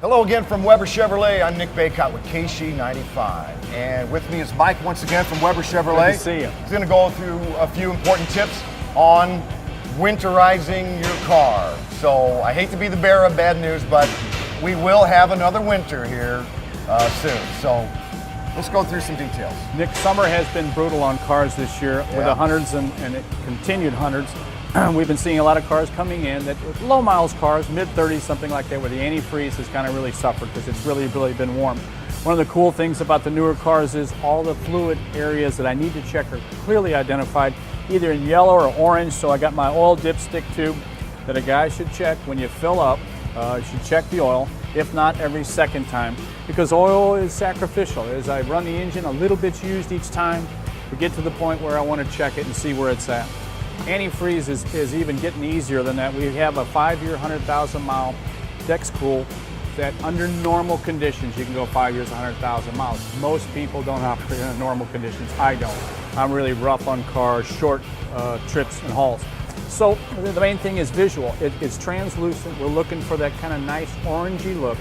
Hello again from Weber Chevrolet. I'm Nick Bacott with KSHE95. And with me is Mike once again from Weber Chevrolet. Good to see you. He's going to go through a few important tips on winterizing your car. So I hate to be the bearer of bad news, but we will have another winter here soon. So let's go through some details. Nick, summer has been brutal on cars this year with the hundreds and continued hundreds. We've been seeing a lot of cars coming in that low miles cars, mid-30s, something like that, where the antifreeze has kind of really suffered because it's really been warm. One of the cool things about the newer cars is all the fluid areas that I need to check are clearly identified, either in yellow or orange. So I got my oil dipstick tube that a guy should check when you fill up. You should check the oil, if not every second time, because oil is sacrificial. As I run the engine, a little bit's used each time. We get to the point where I want to check it and see where it's at. Antifreeze is even getting easier than that. We have a 5-year, 100,000 mile Dex Cool that under normal conditions, you can go 5 years, 100,000 miles. Most people don't operate in normal conditions. I don't. I'm really rough on cars, short trips and hauls. So the main thing is visual. It's translucent. We're looking for that kind of nice orangey look.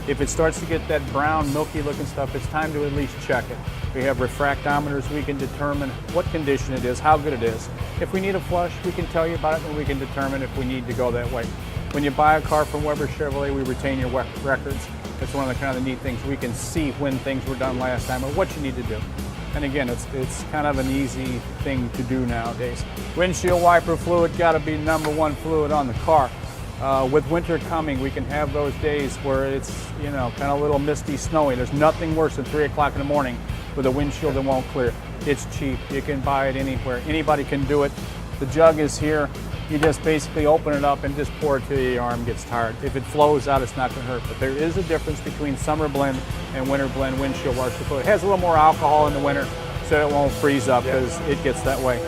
If it starts to get that brown, milky looking stuff, it's time to at least check it. We have refractometers. We can determine what condition it is, how good it is. If we need a flush, we can tell you about it and we can determine if we need to go that way. When you buy a car from Weber Chevrolet, we retain your records. That's one of the kind of neat things. We can see when things were done last time or what you need to do. And again, it's kind of an easy thing to do nowadays. Windshield wiper fluid got to be #1 fluid on the car. With winter coming, we can have those days where it's, kind of a little misty, snowy. There's nothing worse than 3 o'clock in the morning with a windshield that won't clear. It's cheap. You can buy it anywhere. Anybody can do it. The jug is here. You just basically open it up and just pour it till your arm gets tired. If it flows out, it's not going to hurt. But there is a difference between summer blend and winter blend windshield washer fluid. It has a little more alcohol in the winter, so it won't freeze up because it gets that way.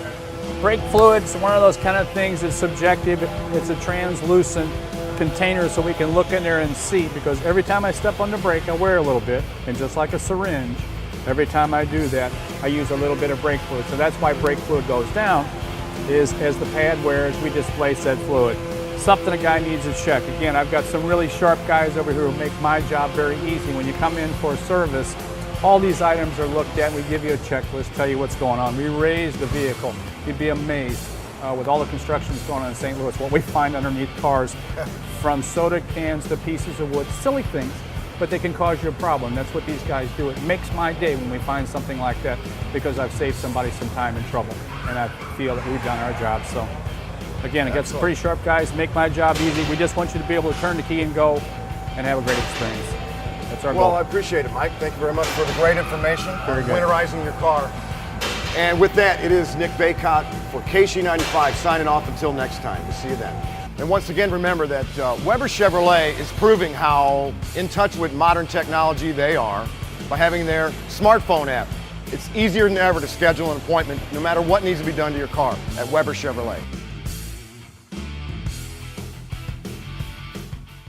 Brake fluid's one of those kind of things that's subjective. It's a translucent container so we can look in there and see, because every time I step on the brake, I wear a little bit, and just like a syringe, every time I do that, I use a little bit of brake fluid. So that's why brake fluid goes down, is as the pad wears, we displace that fluid. Something a guy needs to check. Again, I've got some really sharp guys over here who make my job very easy. When you come in for a service, all these items are looked at. We give you a checklist, tell you what's going on. We raise the vehicle. You'd be amazed with all the construction that's going on in St. Louis, what we find underneath cars, from soda cans to pieces of wood, silly things, but they can cause you a problem. That's what these guys do. It makes my day when we find something like that, because I've saved somebody some time and trouble, and I feel that we've done our job. So again, I got some pretty sharp guys, make my job easy. We just want you to be able to turn the key and go and have a great experience. That's our goal. Well, I appreciate it, Mike. Thank you very much for the great information on winterizing your car. And with that, it is Nick Bacott for KSHE95 signing off until next time. We'll see you then. And once again, remember that Weber Chevrolet is proving how in touch with modern technology they are by having their smartphone app. It's easier than ever to schedule an appointment no matter what needs to be done to your car at Weber Chevrolet.